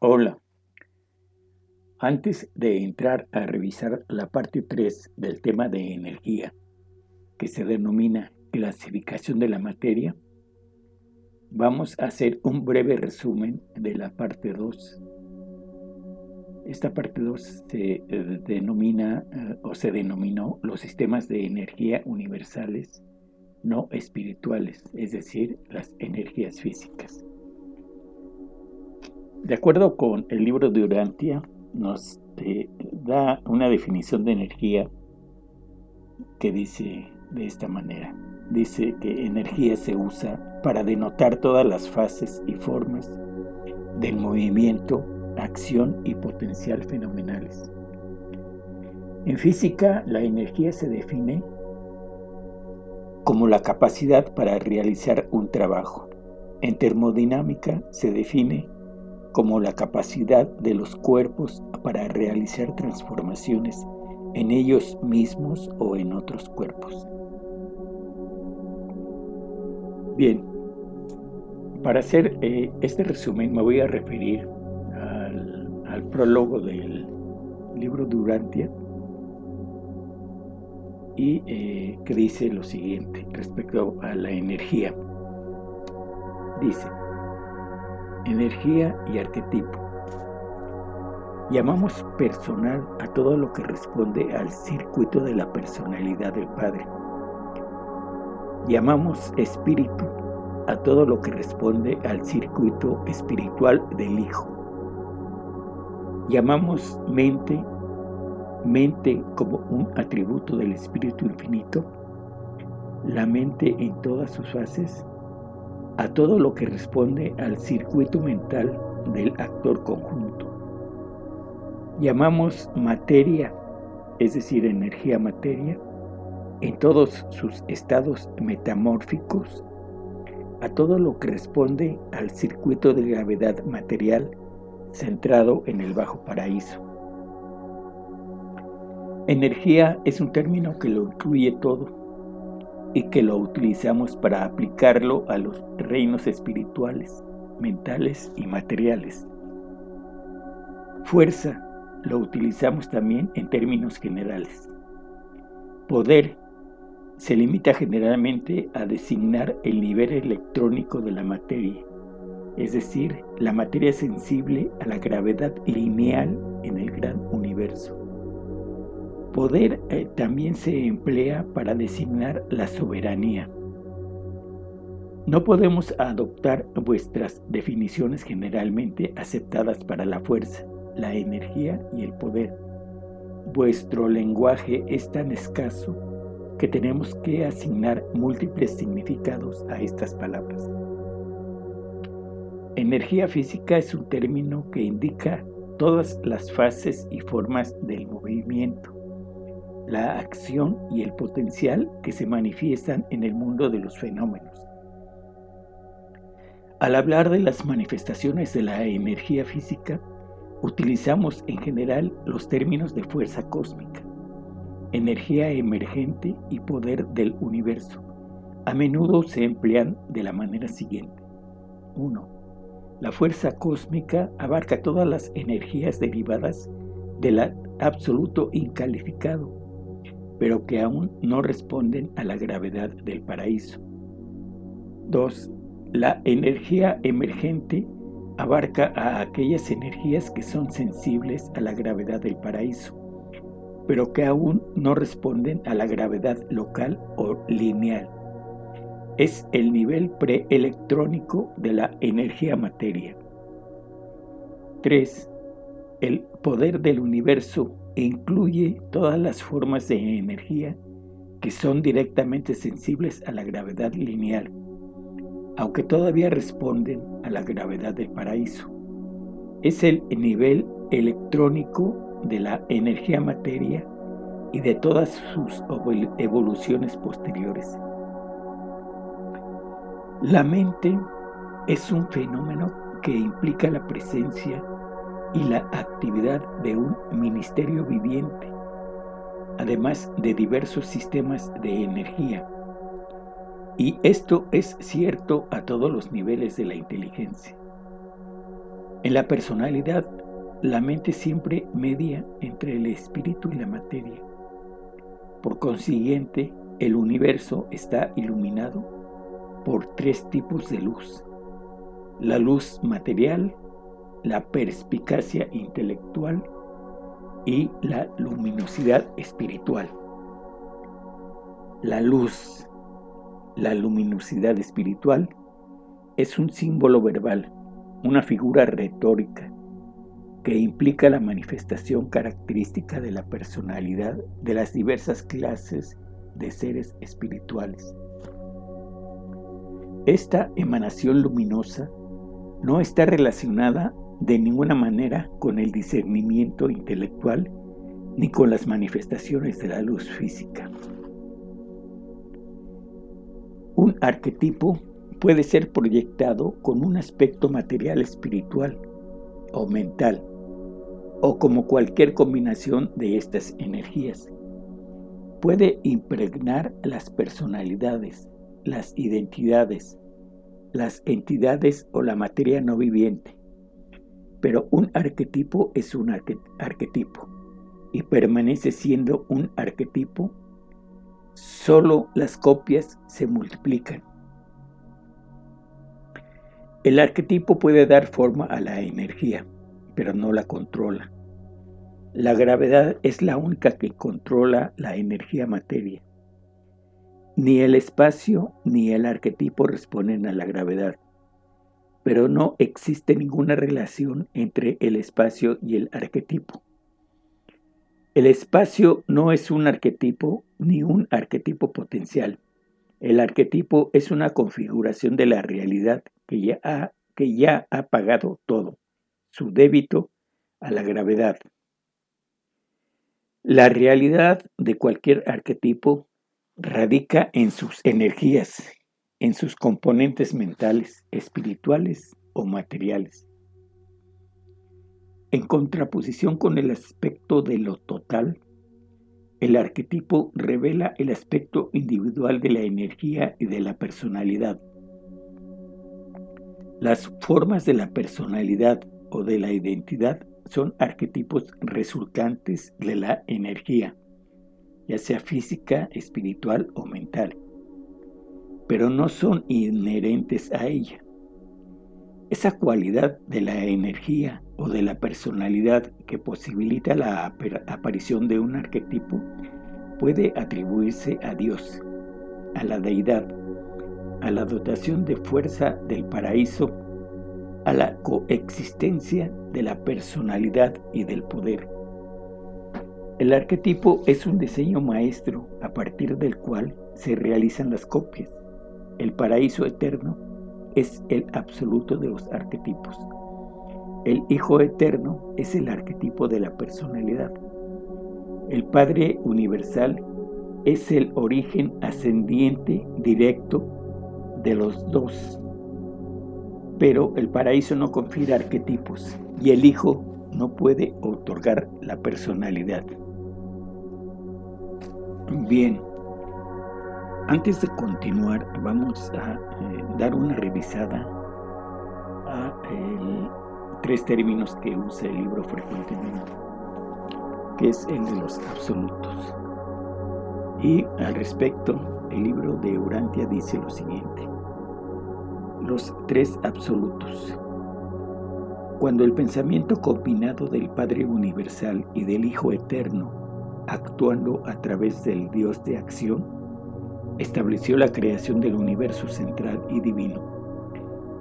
Hola, antes de entrar a revisar la parte 3 del tema de energía, que se denomina clasificación de la materia, vamos a hacer un breve resumen de la parte 2. Esta parte 2 se denominó los sistemas de energía universales no espirituales, es decir, las energías físicas. De acuerdo con el libro de Urantia, nos da una definición de energía que dice de esta manera. Dice que energía se usa para denotar todas las fases y formas del movimiento, acción y potencial fenomenales. En física, la energía se define como la capacidad para realizar un trabajo. En termodinámica se define como la capacidad de los cuerpos para realizar transformaciones en ellos mismos o en otros cuerpos. Bien, para hacer este resumen me voy a referir al prólogo del libro de Urantia y que dice lo siguiente respecto a la energía. Dice: energía y arquetipo. Llamamos personal a todo lo que responde al circuito de la personalidad del Padre. Llamamos espíritu a todo lo que responde al circuito espiritual del Hijo. Llamamos mente como un atributo del Espíritu Infinito, la mente en todas sus fases, a todo lo que responde al circuito mental del actor conjunto. Llamamos materia, es decir, energía materia, en todos sus estados metamórficos, a todo lo que responde al circuito de gravedad material centrado en el bajo paraíso. Energía es un término que lo incluye todo y que lo utilizamos para aplicarlo a los reinos espirituales, mentales y materiales. Fuerza lo utilizamos también en términos generales. Poder se limita generalmente a designar el nivel electrónico de la materia, es decir, la materia sensible a la gravedad lineal en el gran universo. Poder también se emplea para designar la soberanía. No podemos adoptar vuestras definiciones generalmente aceptadas para la fuerza, la energía y el poder. Vuestro lenguaje es tan escaso que tenemos que asignar múltiples significados a estas palabras. Energía física es un término que indica todas las fases y formas del movimiento, la acción y el potencial que se manifiestan en el mundo de los fenómenos. Al hablar de las manifestaciones de la energía física, utilizamos en general los términos de fuerza cósmica, energía emergente y poder del universo. A menudo se emplean de la manera siguiente. 1. La fuerza cósmica abarca todas las energías derivadas del absoluto incalificado, pero que aún no responden a la gravedad del paraíso. 2. La energía emergente abarca a aquellas energías que son sensibles a la gravedad del paraíso, pero que aún no responden a la gravedad local o lineal. Es el nivel preelectrónico de la energía materia. 3. El poder del universo incluye todas las formas de energía que son directamente sensibles a la gravedad lineal, aunque todavía responden a la gravedad del paraíso. Es el nivel electrónico de la energía materia y de todas sus evoluciones posteriores. La mente es un fenómeno que implica la presencia y la actividad de un ministerio viviente, además de diversos sistemas de energía. Y esto es cierto a todos los niveles de la inteligencia. En la personalidad, la mente siempre media entre el espíritu y la materia. Por consiguiente, el universo está iluminado por tres tipos de luz: la luz material, la perspicacia intelectual y la luminosidad espiritual. La luz, la luminosidad espiritual, es un símbolo verbal, una figura retórica que implica la manifestación característica de la personalidad de las diversas clases de seres espirituales. Esta emanación luminosa no está relacionada de ninguna manera con el discernimiento intelectual ni con las manifestaciones de la luz física. Un arquetipo puede ser proyectado con un aspecto material espiritual o mental, o como cualquier combinación de estas energías. Puede impregnar las personalidades, las identidades, las entidades o la materia no viviente. Pero un arquetipo es un arquetipo y permanece siendo un arquetipo. Solo las copias se multiplican. El arquetipo puede dar forma a la energía, pero no la controla. La gravedad es la única que controla la energía materia. Ni el espacio ni el arquetipo responden a la gravedad, pero no existe ninguna relación entre el espacio y el arquetipo. El espacio no es un arquetipo ni un arquetipo potencial. El arquetipo es una configuración de la realidad que ya ha pagado todo su débito a la gravedad. La realidad de cualquier arquetipo radica en sus energías, en sus componentes mentales, espirituales o materiales. En contraposición con el aspecto de lo total, el arquetipo revela el aspecto individual de la energía y de la personalidad. Las formas de la personalidad o de la identidad son arquetipos resultantes de la energía, ya sea física, espiritual o mental, pero no son inherentes a ella. Esa cualidad de la energía o de la personalidad que posibilita la aparición de un arquetipo puede atribuirse a Dios, a la deidad, a la dotación de fuerza del paraíso, a la coexistencia de la personalidad y del poder. El arquetipo es un diseño maestro a partir del cual se realizan las copias. El paraíso eterno es el absoluto de los arquetipos. El Hijo Eterno es el arquetipo de la personalidad. El Padre Universal es el origen ascendiente directo de los dos. Pero el paraíso no confiere arquetipos y el Hijo no puede otorgar la personalidad. Bien, antes de continuar, vamos a dar una revisada a tres términos que usa el libro frecuentemente, que es el de los absolutos. Y al respecto, el libro de Urantia dice lo siguiente: los tres absolutos. Cuando el pensamiento combinado del Padre Universal y del Hijo Eterno, actuando a través del Dios de acción, estableció la creación del universo central y divino,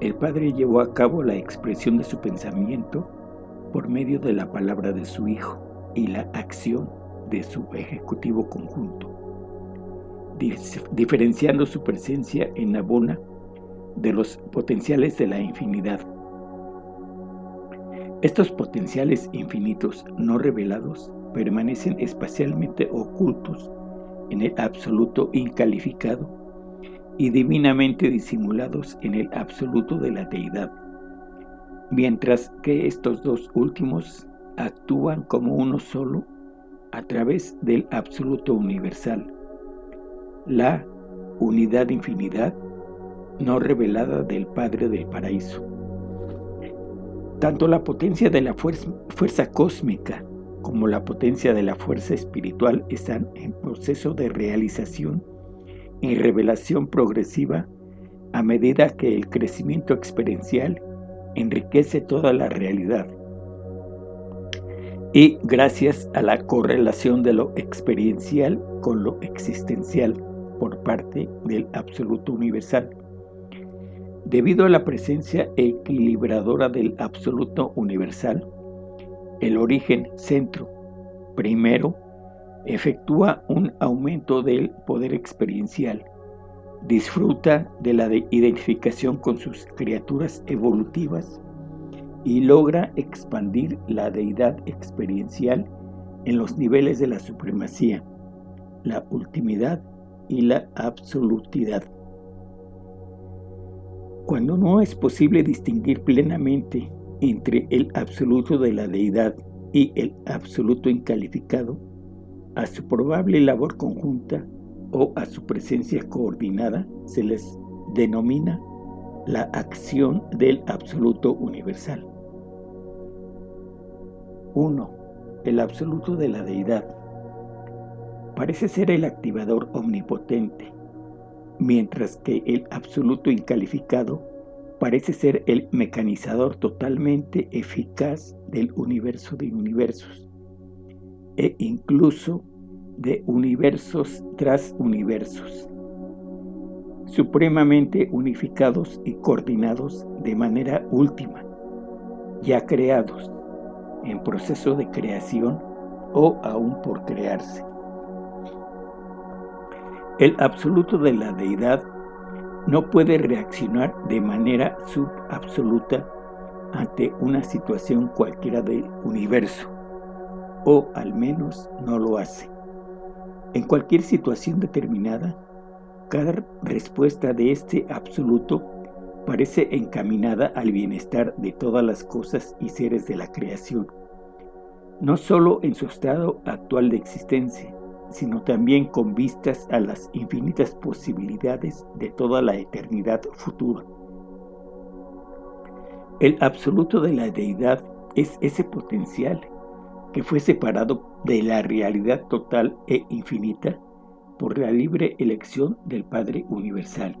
el Padre llevó a cabo la expresión de su pensamiento por medio de la palabra de su Hijo y la acción de su ejecutivo conjunto, diferenciando su presencia en Abona de los potenciales de la infinidad. Estos potenciales infinitos no revelados permanecen espacialmente ocultos en el absoluto incalificado y divinamente disimulados en el absoluto de la deidad, mientras que estos dos últimos actúan como uno solo a través del absoluto universal, la unidad infinidad no revelada del Padre del Paraíso. Tanto la potencia de la fuerza cósmica como la potencia de la fuerza espiritual están en proceso de realización y revelación progresiva a medida que el crecimiento experiencial enriquece toda la realidad. Y gracias a la correlación de lo experiencial con lo existencial por parte del Absoluto Universal. Debido a la presencia equilibradora del Absoluto Universal, el origen centro primero efectúa un aumento del poder experiencial, disfruta de la identificación con sus criaturas evolutivas y logra expandir la deidad experiencial en los niveles de la supremacía, la ultimidad y la absolutidad. Cuando no es posible distinguir plenamente entre el absoluto de la deidad y el absoluto incalificado, a su probable labor conjunta o a su presencia coordinada se les denomina la acción del Absoluto Universal. 1. El absoluto de la deidad parece ser el activador omnipotente, mientras que el absoluto incalificado parece ser el mecanizador totalmente eficaz del universo de universos, e incluso de universos tras universos, supremamente unificados y coordinados de manera última, ya creados, en proceso de creación o aún por crearse. El absoluto de la deidad no puede reaccionar de manera subabsoluta ante una situación cualquiera del universo, o al menos no lo hace. En cualquier situación determinada, cada respuesta de este absoluto parece encaminada al bienestar de todas las cosas y seres de la creación, no solo en su estado actual de existencia, sino también con vistas a las infinitas posibilidades de toda la eternidad futura. El absoluto de la deidad es ese potencial que fue separado de la realidad total e infinita por la libre elección del Padre Universal,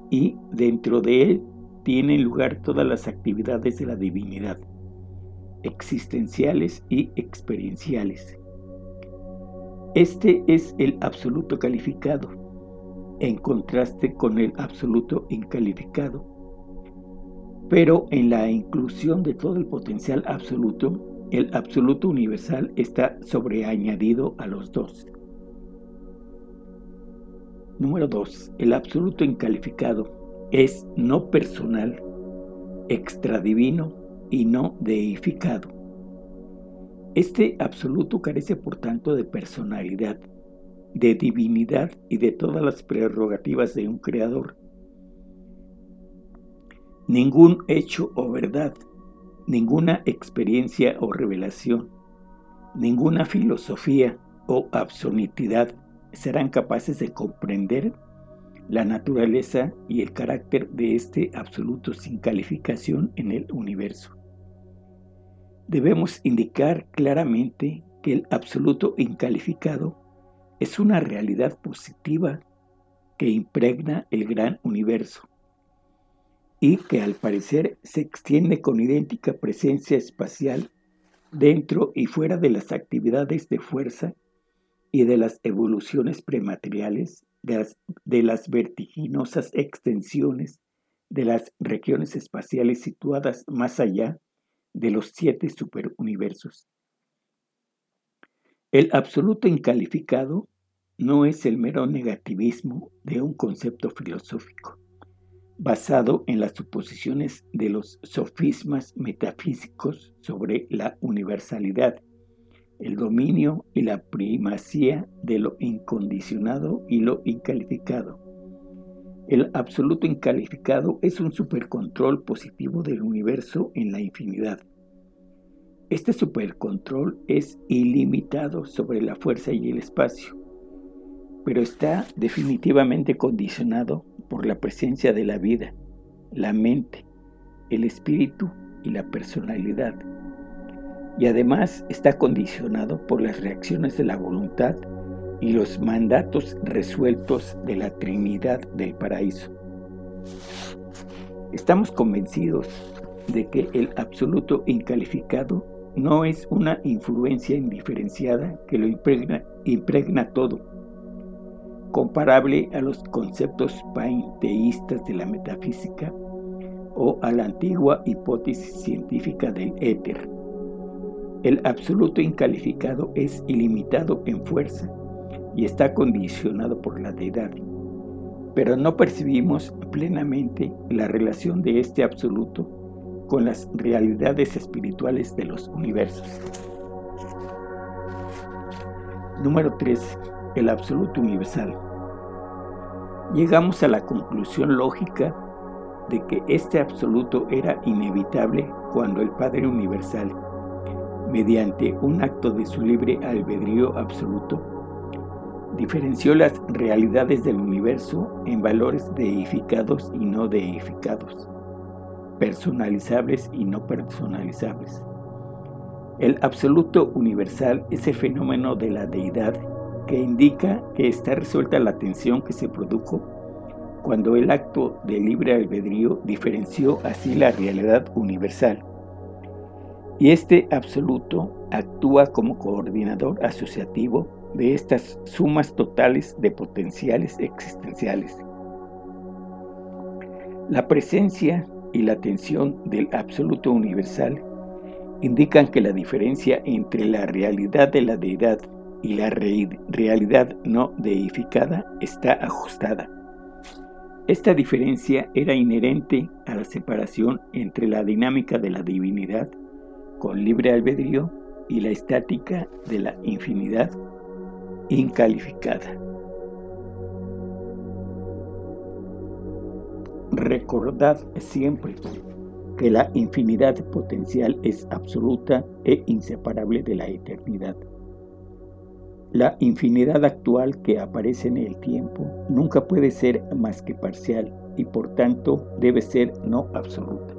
y dentro de él tienen lugar todas las actividades de la divinidad, existenciales y experienciales. Este es el absoluto calificado, en contraste con el absoluto incalificado. Pero en la inclusión de todo el potencial absoluto, el absoluto universal está sobreañadido a los dos. Número 2. El absoluto incalificado es no personal, extradivino y no deificado. Este absoluto carece por tanto de personalidad, de divinidad y de todas las prerrogativas de un creador. Ningún hecho o verdad, ninguna experiencia o revelación, ninguna filosofía o absolutidad serán capaces de comprender la naturaleza y el carácter de este absoluto sin calificación en el universo. Debemos indicar claramente que el absoluto incalificado es una realidad positiva que impregna el gran universo y que al parecer se extiende con idéntica presencia espacial dentro y fuera de las actividades de fuerza y de las evoluciones premateriales, de las vertiginosas extensiones de las regiones espaciales situadas más allá de los 7 superuniversos. El absoluto incalificado no es el mero negativismo de un concepto filosófico, basado en las suposiciones de los sofismas metafísicos sobre la universalidad, el dominio y la primacía de lo incondicionado y lo incalificado. El absoluto incalificado es un supercontrol positivo del universo en la infinidad. Este supercontrol es ilimitado sobre la fuerza y el espacio, pero está definitivamente condicionado por la presencia de la vida, la mente, el espíritu y la personalidad, y además está condicionado por las reacciones de la voluntad y los mandatos resueltos de la Trinidad del paraíso. Estamos convencidos de que el absoluto incalificado no es una influencia indiferenciada que lo impregna todo, comparable a los conceptos panteístas de la metafísica o a la antigua hipótesis científica del éter. El absoluto incalificado es ilimitado en fuerza y está condicionado por la deidad, pero no percibimos plenamente la relación de este absoluto con las realidades espirituales de los universos. Número 3. El absoluto universal. Llegamos a la conclusión lógica de que este absoluto era inevitable cuando el Padre Universal, mediante un acto de su libre albedrío absoluto, diferenció las realidades del universo en valores deificados y no deificados, personalizables y no personalizables. El absoluto universal es el fenómeno de la deidad que indica que está resuelta la tensión que se produjo cuando el acto de libre albedrío diferenció así la realidad universal. Y este absoluto actúa como coordinador asociativo de estas sumas totales de potenciales existenciales. La presencia y la tensión del absoluto universal indican que la diferencia entre la realidad de la deidad y la realidad no deificada está ajustada. Esta diferencia era inherente a la separación entre la dinámica de la divinidad con libre albedrío y la estática de la infinidad incalificada. Recordad siempre que la infinidad potencial es absoluta e inseparable de la eternidad. La infinidad actual que aparece en el tiempo nunca puede ser más que parcial y por tanto debe ser no absoluta.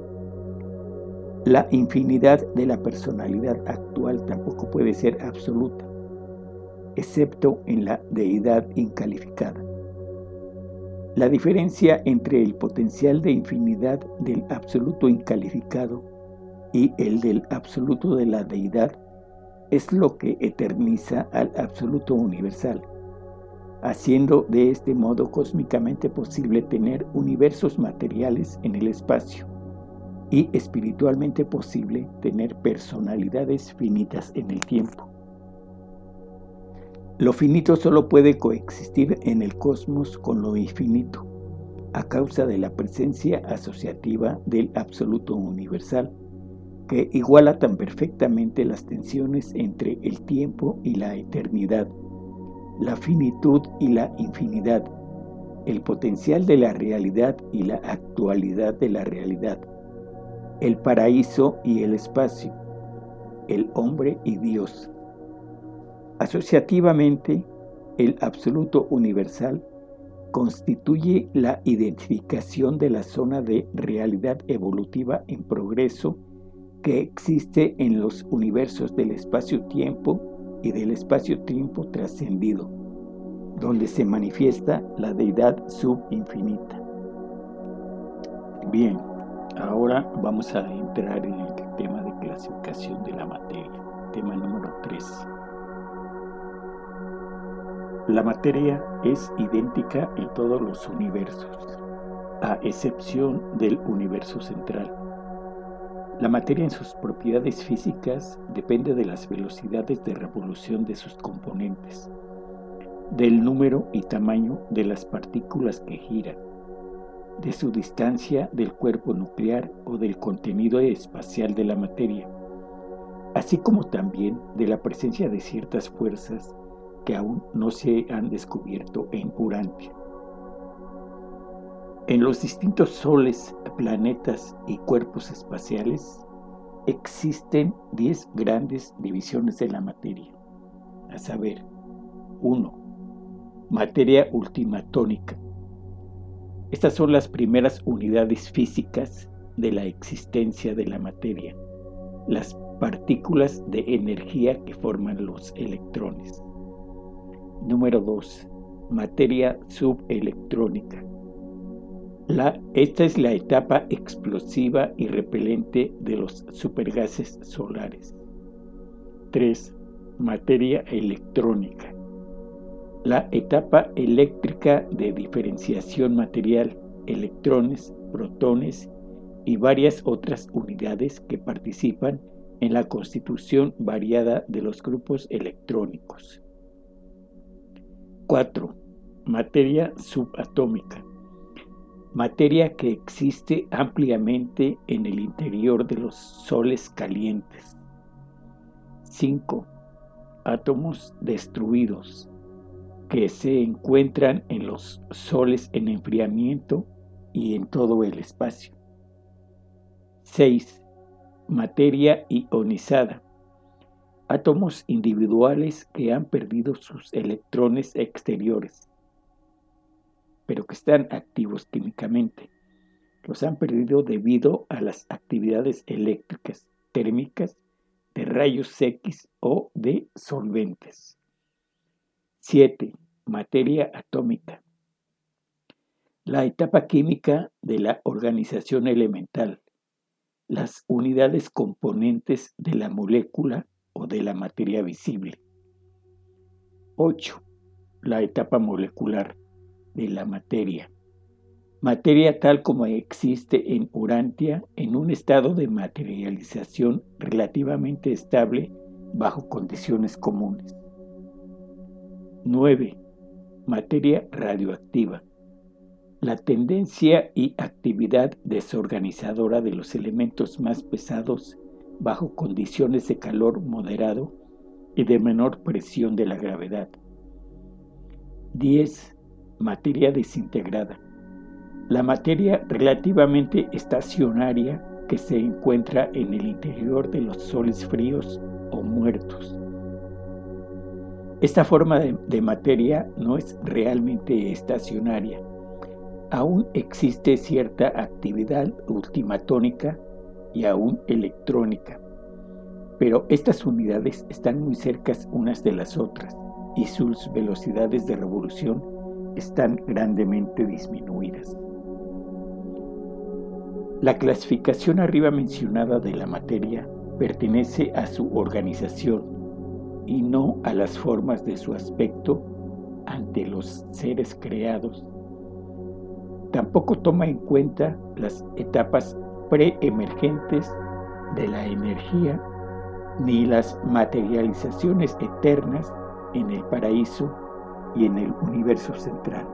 La infinidad de la personalidad actual tampoco puede ser absoluta, excepto en la deidad incalificada. La diferencia entre el potencial de infinidad del absoluto incalificado y el del absoluto de la deidad es lo que eterniza al absoluto universal, haciendo de este modo cósmicamente posible tener universos materiales en el espacio y espiritualmente posible tener personalidades finitas en el tiempo. Lo finito solo puede coexistir en el cosmos con lo infinito, a causa de la presencia asociativa del absoluto universal, que iguala tan perfectamente las tensiones entre el tiempo y la eternidad, la finitud y la infinidad, el potencial de la realidad y la actualidad de la realidad, el paraíso y el espacio, el hombre y Dios. Asociativamente, el absoluto universal constituye la identificación de la zona de realidad evolutiva en progreso que existe en los universos del espacio-tiempo y del espacio-tiempo trascendido, donde se manifiesta la deidad subinfinita. Bien, ahora vamos a entrar en el tema de clasificación de la materia, tema número 3. La materia es idéntica en todos los universos, a excepción del universo central. La materia en sus propiedades físicas depende de las velocidades de revolución de sus componentes, del número y tamaño de las partículas que giran, de su distancia del cuerpo nuclear o del contenido espacial de la materia, así como también de la presencia de ciertas fuerzas que aún no se han descubierto en Urantia. En los distintos soles, planetas y cuerpos espaciales existen 10 grandes divisiones de la materia, a saber, 1. Materia ultimatónica. Estas son las primeras unidades físicas de la existencia de la materia, las partículas de energía que forman los electrones. Número 2. Materia subelectrónica. Esta es la etapa explosiva y repelente de los supergases solares. 3. Materia electrónica. La etapa eléctrica de diferenciación material, electrones, protones y varias otras unidades que participan en la constitución variada de los grupos electrónicos. 4. Materia subatómica. Materia que existe ampliamente en el interior de los soles calientes. 5. Átomos destruidos, que se encuentran en los soles en enfriamiento y en todo el espacio. 6. Materia ionizada. Átomos individuales que han perdido sus electrones exteriores, pero que están activos químicamente. Los han perdido debido a las actividades eléctricas, térmicas, de rayos X o de solventes. 7. Materia atómica. La etapa química de la organización elemental, las unidades componentes de la molécula o de la materia visible. 8. La etapa molecular de la materia. Materia tal como existe en Urantia en un estado de materialización relativamente estable bajo condiciones comunes. 9. Materia radioactiva. La tendencia y actividad desorganizadora de los elementos más pesados bajo condiciones de calor moderado y de menor presión de la gravedad. 10. Materia desintegrada. La materia relativamente estacionaria que se encuentra en el interior de los soles fríos o muertos. Esta forma de materia no es realmente estacionaria. Aún existe cierta actividad ultimatónica y aún electrónica, pero estas unidades están muy cercas unas de las otras y sus velocidades de revolución están grandemente disminuidas. La clasificación arriba mencionada de la materia pertenece a su organización y no a las formas de su aspecto ante los seres creados. Tampoco toma en cuenta las etapas preemergentes de la energía ni las materializaciones eternas en el paraíso y en el universo central.